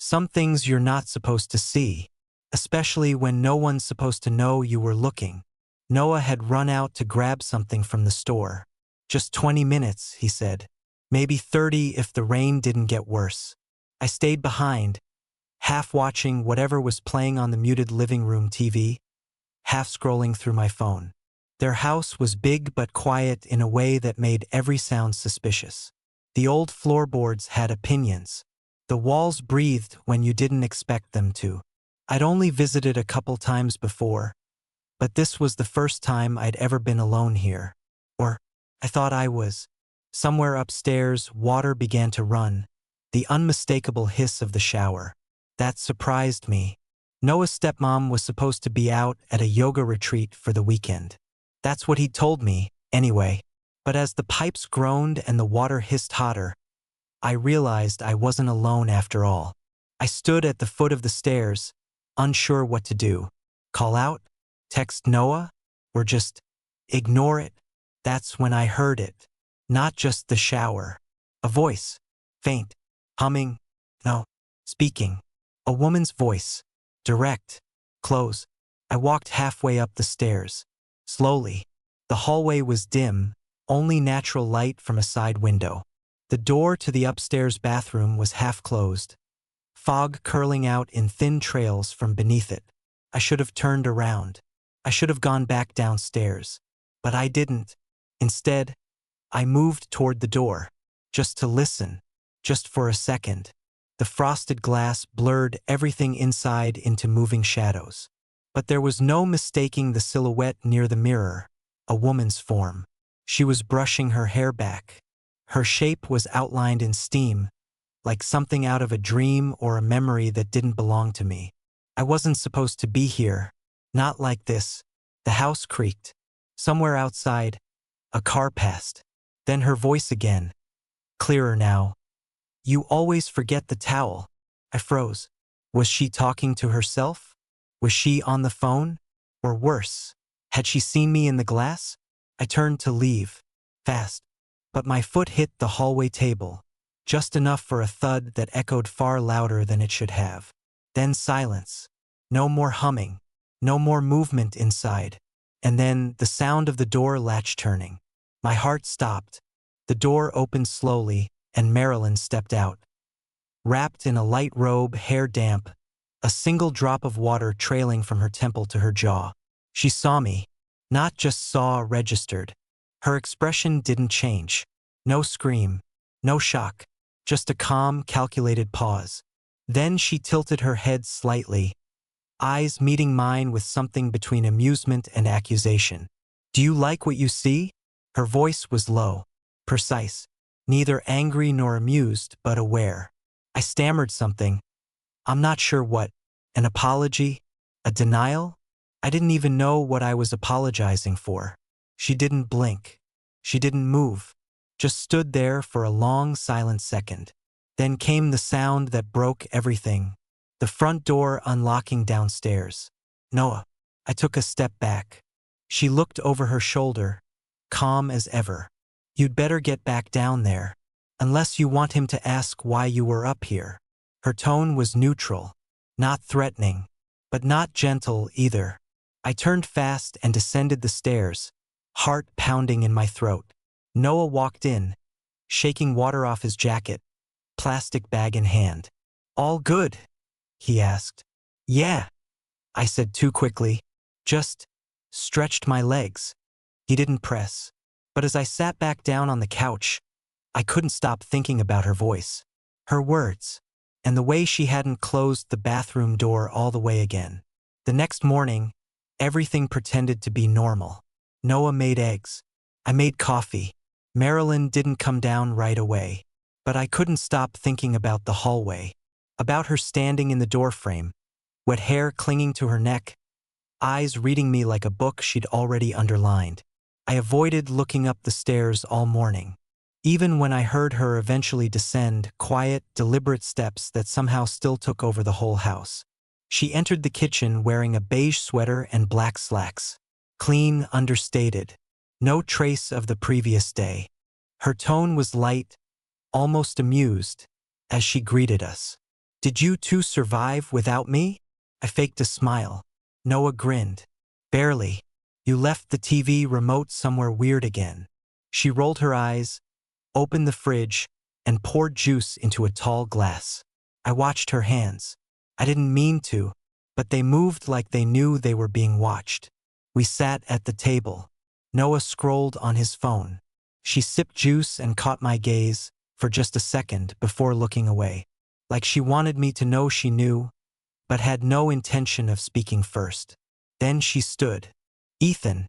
Some things you're not supposed to see, especially when no one's supposed to know you were looking. Noah had run out to grab something from the store. Just 20 minutes, he said. Maybe 30 if the rain didn't get worse. I stayed behind, half watching whatever was playing on the muted living room TV, half scrolling through my phone. Their house was big but quiet in a way that made every sound suspicious. The old floorboards had opinions. The walls breathed when you didn't expect them to. I'd only visited a couple times before, but this was the first time I'd ever been alone here. Or, I thought I was. Somewhere upstairs, water began to run, the unmistakable hiss of the shower. That surprised me. Noah's stepmom was supposed to be out at a yoga retreat for the weekend. That's what he'd told me, anyway. But as the pipes groaned and the water hissed hotter, I realized I wasn't alone after all. I stood at the foot of the stairs, unsure what to do. Call out? Text Noah? Or just ignore it? That's when I heard it. Not just the shower. A voice. Faint. Humming. No. Speaking. A woman's voice. Direct. Close. I walked halfway up the stairs. Slowly. The hallway was dim, only natural light from a side window. The door to the upstairs bathroom was half closed, fog curling out in thin trails from beneath it. I should have turned around. I should have gone back downstairs. But I didn't. Instead, I moved toward the door, just to listen, just for a second. The frosted glass blurred everything inside into moving shadows. But there was no mistaking the silhouette near the mirror, a woman's form. She was brushing her hair back. Her shape was outlined in steam, like something out of a dream or a memory that didn't belong to me. I wasn't supposed to be here. Not like this. The house creaked. Somewhere outside, a car passed. Then her voice again. Clearer now. You always forget the towel. I froze. Was she talking to herself? Was she on the phone? Or worse, had she seen me in the glass? I turned to leave. Fast. But my foot hit the hallway table, just enough for a thud that echoed far louder than it should have. Then silence. No more humming. No more movement inside. And then the sound of the door latch turning. My heart stopped. The door opened slowly, and Marilyn stepped out. Wrapped in a light robe, hair damp, a single drop of water trailing from her temple to her jaw. She saw me. Not just saw, registered. Her expression didn't change. No scream. No shock. Just a calm, calculated pause. Then she tilted her head slightly, eyes meeting mine with something between amusement and accusation. Do you like what you see? Her voice was low, precise, neither angry nor amused, but aware. I stammered something. I'm not sure what. An apology? A denial? I didn't even know what I was apologizing for. She didn't blink. She didn't move. Just stood there for a long, silent second. Then came the sound that broke everything. The front door unlocking downstairs. Noah. I took a step back. She looked over her shoulder, calm as ever. You'd better get back down there, unless you want him to ask why you were up here. Her tone was neutral, not threatening, but not gentle either. I turned fast and descended the stairs, heart pounding in my throat. Noah walked in, shaking water off his jacket, plastic bag in hand. All good? He asked. Yeah, I said too quickly. Just stretched my legs. He didn't press. But as I sat back down on the couch, I couldn't stop thinking about her voice, her words, and the way she hadn't closed the bathroom door all the way again. The next morning, everything pretended to be normal. Noah made eggs. I made coffee. Marilyn didn't come down right away. But I couldn't stop thinking about the hallway, about her standing in the doorframe, wet hair clinging to her neck, eyes reading me like a book she'd already underlined. I avoided looking up the stairs all morning. Even when I heard her eventually descend, quiet, deliberate steps that somehow still took over the whole house. She entered the kitchen wearing a beige sweater and black slacks. Clean, understated. No trace of the previous day. Her tone was light, almost amused, as she greeted us. Did you two survive without me? I faked a smile. Noah grinned. Barely. You left the TV remote somewhere weird again. She rolled her eyes, opened the fridge, and poured juice into a tall glass. I watched her hands. I didn't mean to, but they moved like they knew they were being watched. We sat at the table. Noah scrolled on his phone. She sipped juice and caught my gaze for just a second before looking away, like she wanted me to know she knew, but had no intention of speaking first. Then she stood. Ethan,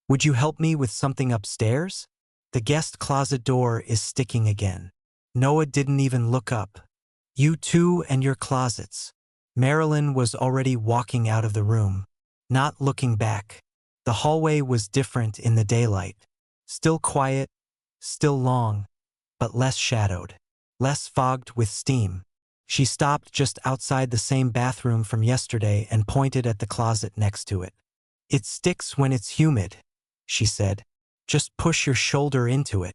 would you help me with something upstairs? The guest closet door is sticking again. Noah didn't even look up. You two and your closets. Marilyn was already walking out of the room, not looking back. The hallway was different in the daylight. Still quiet, still long, but less shadowed, less fogged with steam. She stopped just outside the same bathroom from yesterday and pointed at the closet next to it. It sticks when it's humid, she said. Just push your shoulder into it.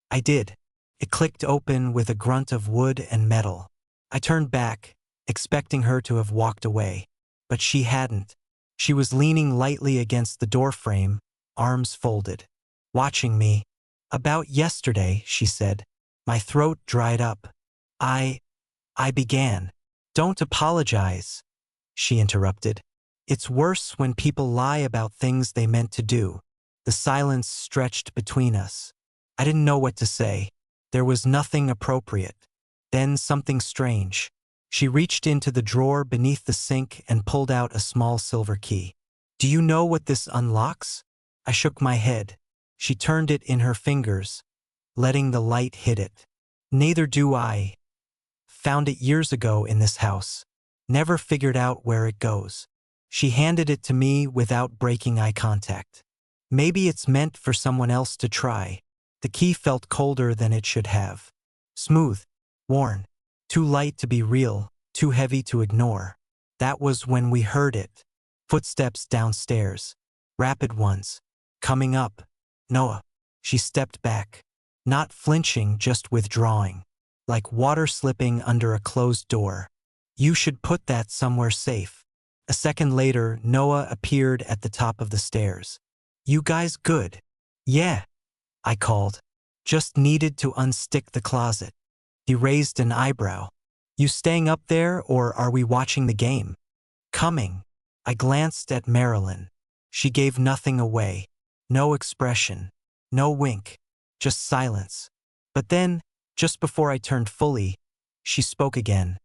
I did. It clicked open with a grunt of wood and metal. I turned back, expecting her to have walked away, but she hadn't. She was leaning lightly against the doorframe, arms folded, watching me. About yesterday, she said. My throat dried up. I began. Don't apologize, she interrupted. It's worse when people lie about things they meant to do. The silence stretched between us. I didn't know what to say. There was nothing appropriate. Then something strange. She reached into the drawer beneath the sink and pulled out a small silver key. Do you know what this unlocks? I shook my head. She turned it in her fingers, letting the light hit it. Neither do I. Found it years ago in this house. Never figured out where it goes. She handed it to me without breaking eye contact. Maybe it's meant for someone else to try. The key felt colder than it should have. Smooth, worn, too light to be real, too heavy to ignore. That was when we heard it. Footsteps downstairs. Rapid ones. Coming up. Noah. She stepped back. Not flinching, just withdrawing. Like water slipping under a closed door. You should put that somewhere safe. A second later, Noah appeared at the top of the stairs. You guys good? Yeah, I called. Just needed to unstick the closet. He raised an eyebrow. You staying up there or are we watching the game? Coming. I glanced at Marilyn. She gave nothing away. No expression. No wink. Just silence. But then, just before I turned fully, she spoke again.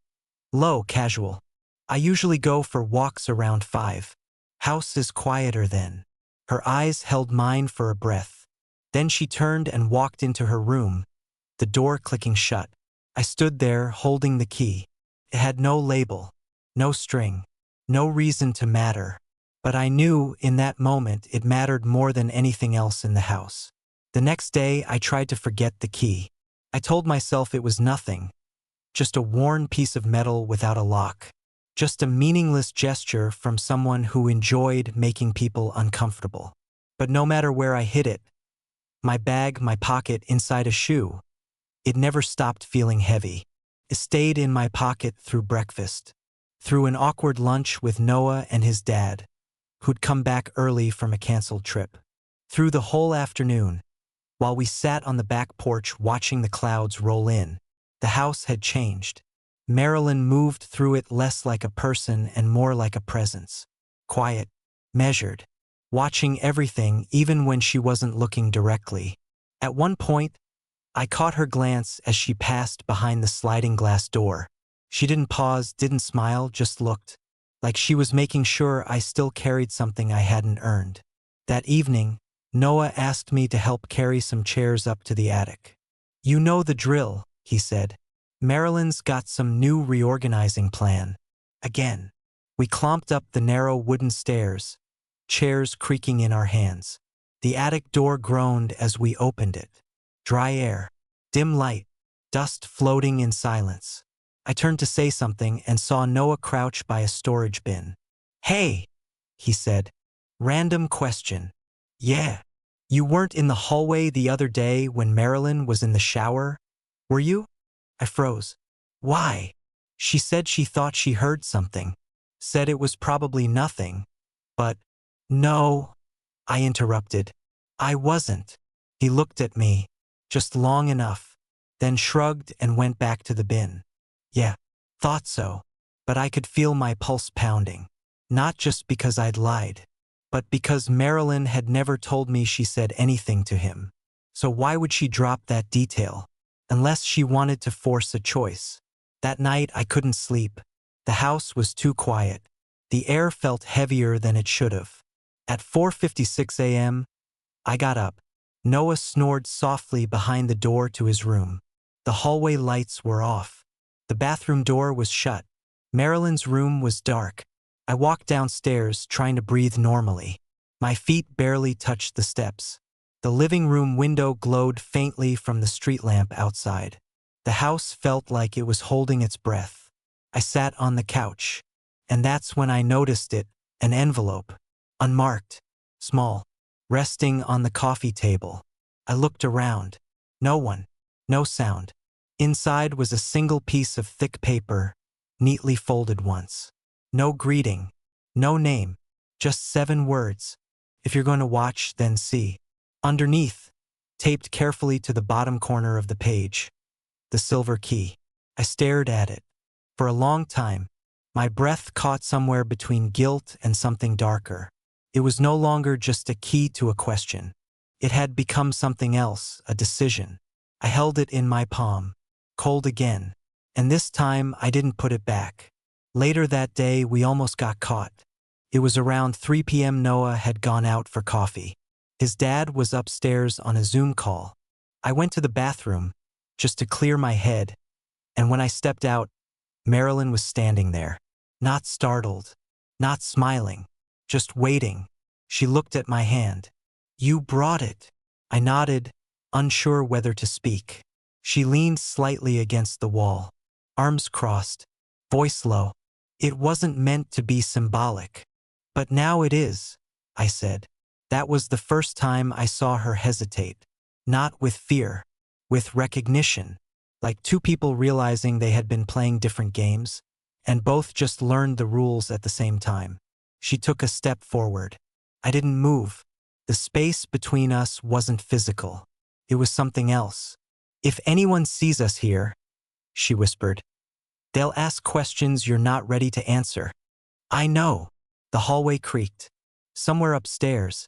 Low, casual. I usually go for walks around 5. House is quieter then. Her eyes held mine for a breath. Then she turned and walked into her room, the door clicking shut. I stood there holding the key. It had no label, no string, no reason to matter. But I knew in that moment it mattered more than anything else in the house. The next day I tried to forget the key. I told myself it was nothing, just a worn piece of metal without a lock. Just a meaningless gesture from someone who enjoyed making people uncomfortable. But no matter where I hid it, my bag, my pocket, inside a shoe, it never stopped feeling heavy. It stayed in my pocket through breakfast, through an awkward lunch with Noah and his dad, who'd come back early from a canceled trip, through the whole afternoon, while we sat on the back porch watching the clouds roll in. The house had changed. Marilyn moved through it less like a person and more like a presence. Quiet, measured, watching everything even when she wasn't looking directly. At one point, I caught her glance as she passed behind the sliding glass door. She didn't pause, didn't smile, just looked, like she was making sure I still carried something I hadn't earned. That evening, Noah asked me to help carry some chairs up to the attic. You know the drill, he said. Marilyn's got some new reorganizing plan. Again, we clomped up the narrow wooden stairs, chairs creaking in our hands. The attic door groaned as we opened it. Dry air, dim light, dust floating in silence. I turned to say something and saw Noah crouch by a storage bin. Hey, he said. Random question. Yeah. You weren't in the hallway the other day when Marilyn was in the shower, were you? I froze. Why? She said she thought she heard something, said it was probably nothing, but no, I interrupted. I wasn't. He looked at me, just long enough, then shrugged and went back to the bin. Yeah, thought so, but I could feel my pulse pounding. Not just because I'd lied, but because Marilyn had never told me she said anything to him. So why would she drop that detail? Unless she wanted to force a choice. That night I couldn't sleep. The house was too quiet. The air felt heavier than it should have. At 4:56 a.m., I got up. Noah snored softly behind the door to his room. The hallway lights were off. The bathroom door was shut. Marilyn's room was dark. I walked downstairs, trying to breathe normally. My feet barely touched the steps. The living room window glowed faintly from the street lamp outside. The house felt like it was holding its breath. I sat on the couch, and that's when I noticed it, an envelope, unmarked, small, resting on the coffee table. I looked around. No one, no sound. Inside was a single piece of thick paper, neatly folded once. No greeting, no name, just 7 words. If you're going to watch, then see. Underneath, taped carefully to the bottom corner of the page, the silver key. I stared at it. For a long time, my breath caught somewhere between guilt and something darker. It was no longer just a key to a question. It had become something else, a decision. I held it in my palm, cold again, and this time I didn't put it back. Later that day, we almost got caught. It was around 3 p.m. Noah had gone out for coffee. His dad was upstairs on a Zoom call. I went to the bathroom, just to clear my head, and when I stepped out, Marilyn was standing there. Not startled, not smiling, just waiting. She looked at my hand. "You brought it." I nodded, unsure whether to speak. She leaned slightly against the wall, arms crossed, voice low. "It wasn't meant to be symbolic. But now it is," I said. That was the first time I saw her hesitate. Not with fear, with recognition. Like 2 people realizing they had been playing different games, and both just learned the rules at the same time. She took a step forward. I didn't move. The space between us wasn't physical. It was something else. "If anyone sees us here," she whispered, "they'll ask questions you're not ready to answer." I know. The hallway creaked. Somewhere upstairs,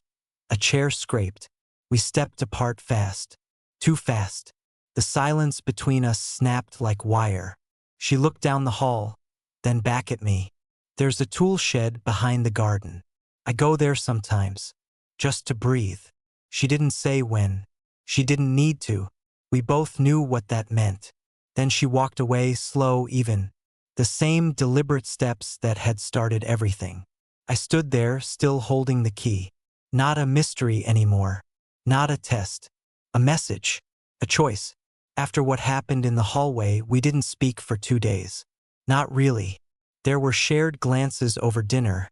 a chair scraped. We stepped apart fast. Too fast. The silence between us snapped like wire. She looked down the hall, then back at me. "There's a tool shed behind the garden. I go there sometimes, just to breathe." She didn't say when. She didn't need to. We both knew what that meant. Then she walked away, slow, even. The same deliberate steps that had started everything. I stood there, still holding the key. Not a mystery anymore. Not a test. A message. A choice. After what happened in the hallway, we didn't speak for 2 days. Not really. There were shared glances over dinner,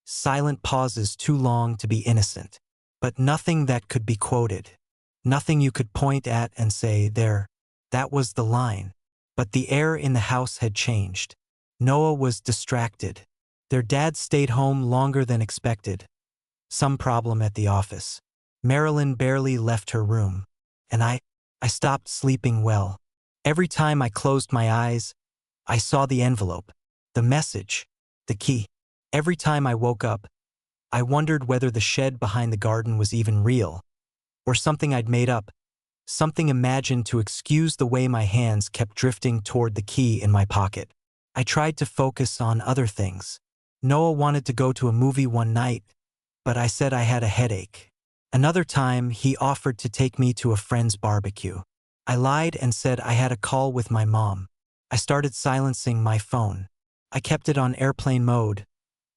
silent pauses too long to be innocent. But nothing that could be quoted. Nothing you could point at and say, "There, that was the line." But the air in the house had changed. Noah was distracted. Their dad stayed home longer than expected. Some problem at the office. Marilyn barely left her room. And I stopped sleeping well. Every time I closed my eyes, I saw the envelope, the message, the key. Every time I woke up, I wondered whether the shed behind the garden was even real, or something I'd made up, something imagined to excuse the way my hands kept drifting toward the key in my pocket. I tried to focus on other things. Noah wanted to go to a movie one night, but I said I had a headache. Another time, he offered to take me to a friend's barbecue. I lied and said I had a call with my mom. I started silencing my phone. I kept it on airplane mode,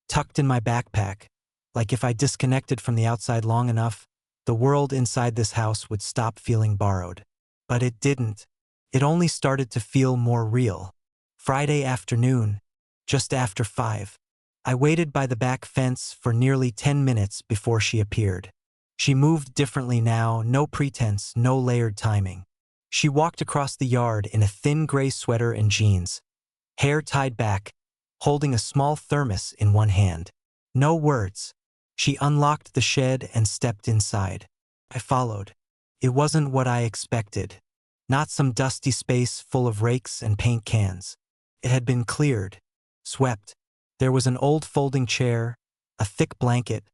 tucked in my backpack, like if I disconnected from the outside long enough, the world inside this house would stop feeling borrowed. But it didn't. It only started to feel more real. Friday afternoon, just after 5. I waited by the back fence for nearly 10 minutes before she appeared. She moved differently now, no pretense, no layered timing. She walked across the yard in a thin gray sweater and jeans, hair tied back, holding a small thermos in one hand. No words. She unlocked the shed and stepped inside. I followed. It wasn't what I expected. Not some dusty space full of rakes and paint cans. It had been cleared, swept. There was an old folding chair, a thick blanket,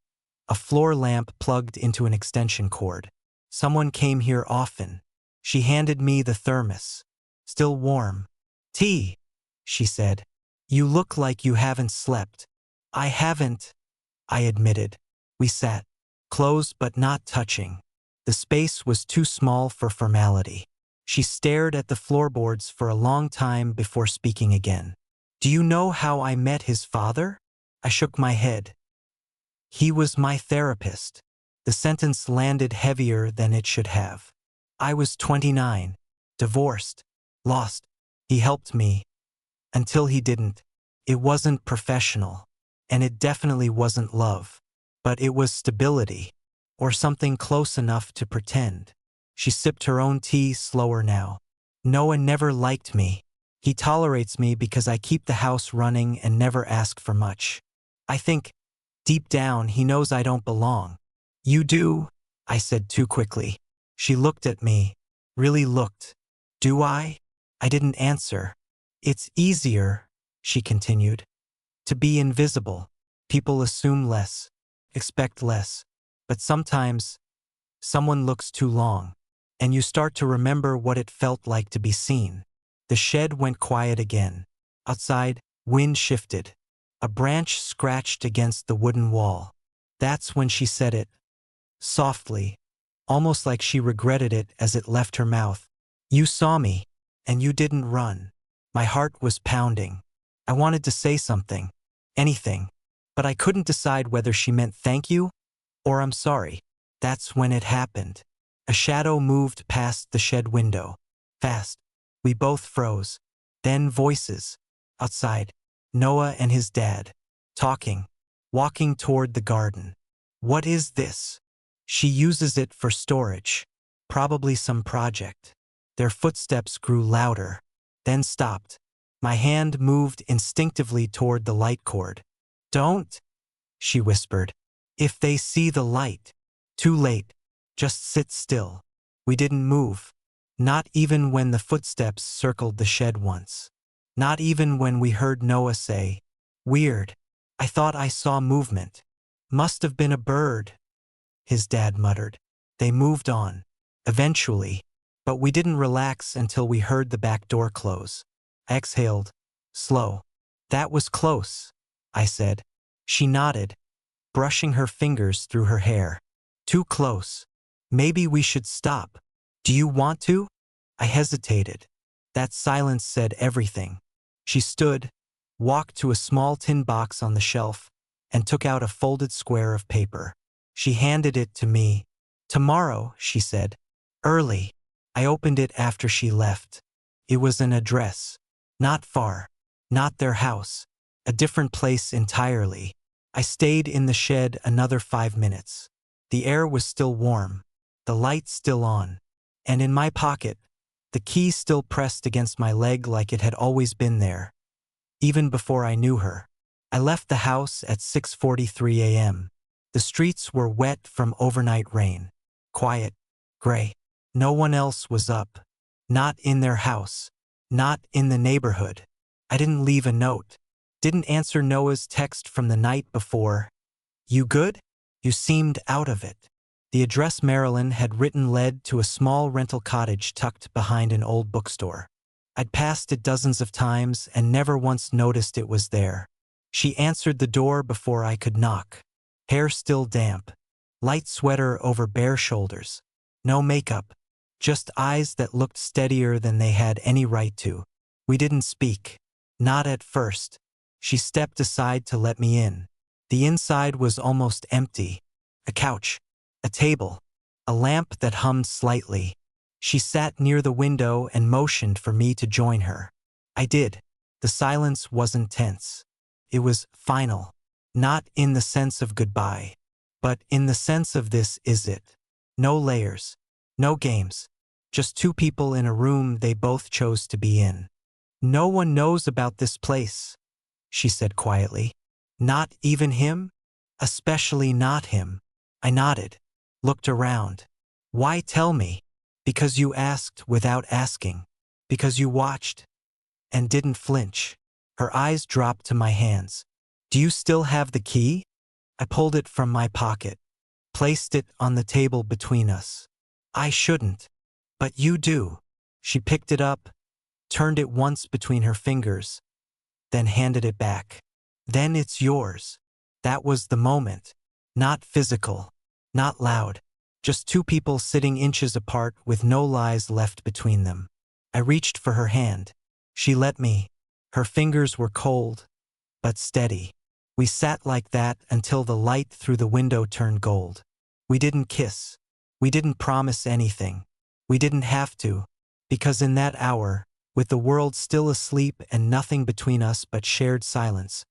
a floor lamp plugged into an extension cord. Someone came here often. She handed me the thermos. Still warm. Tea, she said. You look like you haven't slept. I haven't, I admitted. We sat, close but not touching. The space was too small for formality. She stared at the floorboards for a long time before speaking again. Do you know how I met his father? I shook my head. He was my therapist. The sentence landed heavier than it should have. I was 29, divorced, lost. He helped me. Until he didn't. It wasn't professional. And it definitely wasn't love. But it was stability. Or something close enough to pretend. She sipped her own tea slower now. Noah never liked me. He tolerates me because I keep the house running and never ask for much. I think, deep down, he knows I don't belong. You do? I said too quickly. She looked at me. Really looked. Do I? I didn't answer. It's easier, she continued, to be invisible. People assume less, expect less. But sometimes, someone looks too long, and you start to remember what it felt like to be seen. The shed went quiet again. Outside, wind shifted. A branch scratched against the wooden wall. That's when she said it. Softly, almost like she regretted it as it left her mouth. You saw me, and you didn't run. My heart was pounding. I wanted to say something, anything, but I couldn't decide whether she meant thank you or I'm sorry. That's when it happened. A shadow moved past the shed window. Fast. We both froze. Then voices. Outside. Noah and his dad. Talking. Walking toward the garden. What is this? She uses it for storage. Probably some project. Their footsteps grew louder. Then stopped. My hand moved instinctively toward the light cord. Don't, she whispered. If they see the light. Too late. Just sit still. We didn't move. Not even when the footsteps circled the shed once. Not even when we heard Noah say, "Weird. I thought I saw movement. Must have been a bird," his dad muttered. They moved on. Eventually. But we didn't relax until we heard the back door close. I exhaled. Slow. That was close, I said. She nodded, brushing her fingers through her hair. Too close. Maybe we should stop. Do you want to? I hesitated. That silence said everything. She stood, walked to a small tin box on the shelf, and took out a folded square of paper. She handed it to me. Tomorrow, she said. Early. I opened it after she left. It was an address. Not far. Not their house. A different place entirely. I stayed in the shed another 5 minutes. The air was still warm. The light still on. And in my pocket, the key still pressed against my leg like it had always been there. Even before I knew her. I left the house at 6:43 a.m. The streets were wet from overnight rain. Quiet. Gray. No one else was up. Not in their house. Not in the neighborhood. I didn't leave a note. Didn't answer Noah's text from the night before. You good? You seemed out of it. The address Marilyn had written led to a small rental cottage tucked behind an old bookstore. I'd passed it dozens of times and never once noticed it was there. She answered the door before I could knock. Hair still damp. Light sweater over bare shoulders. No makeup. Just eyes that looked steadier than they had any right to. We didn't speak. Not at first. She stepped aside to let me in. The inside was almost empty. A couch. A table. A lamp that hummed slightly. She sat near the window and motioned for me to join her. I did. The silence wasn't tense. It was final. Not in the sense of goodbye. But in the sense of this is it. No layers. No games. Just two people in a room they both chose to be in. No one knows about this place, she said quietly. Not even him? Especially not him. I nodded, looked around. Why tell me? Because you asked without asking. Because you watched and didn't flinch. Her eyes dropped to my hands. Do you still have the key? I pulled it from my pocket, placed it on the table between us. I shouldn't. But you do. She picked it up, turned it once between her fingers, then handed it back. Then it's yours. That was the moment. Not physical, not loud, just two people sitting inches apart with no lies left between them. I reached for her hand. She let me. Her fingers were cold, but steady. We sat like that until the light through the window turned gold. We didn't kiss. We didn't promise anything. We didn't have to, because in that hour, with the world still asleep and nothing between us but shared silence,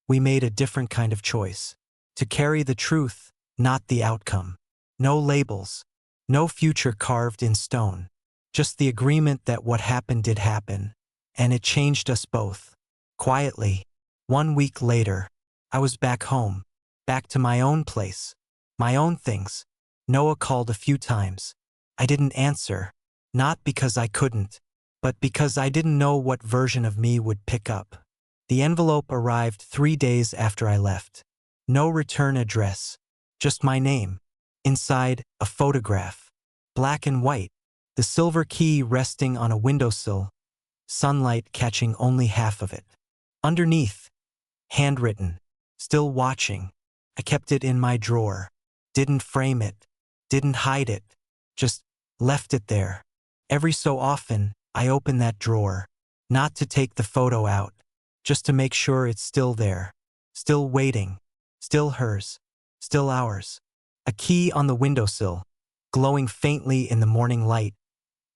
we made a different kind of choice. To carry the truth, not the outcome. No labels. No future carved in stone. Just the agreement that what happened did happen, and it changed us both. Quietly, 1 week later, I was back home, back to my own place, my own things. Noah called a few times. I didn't answer, not because I couldn't, but because I didn't know what version of me would pick up. The envelope arrived 3 days after I left. No return address, just my name. Inside, a photograph, black and white, the silver key resting on a windowsill, sunlight catching only half of it. Underneath, handwritten, still watching. I kept it in my drawer, didn't frame it, didn't hide it, just left it there. Every so often, I open that drawer, not to take the photo out, just to make sure it's still there, still waiting, still hers, still ours. A key on the windowsill, glowing faintly in the morning light,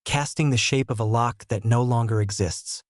casting the shape of a lock that no longer exists.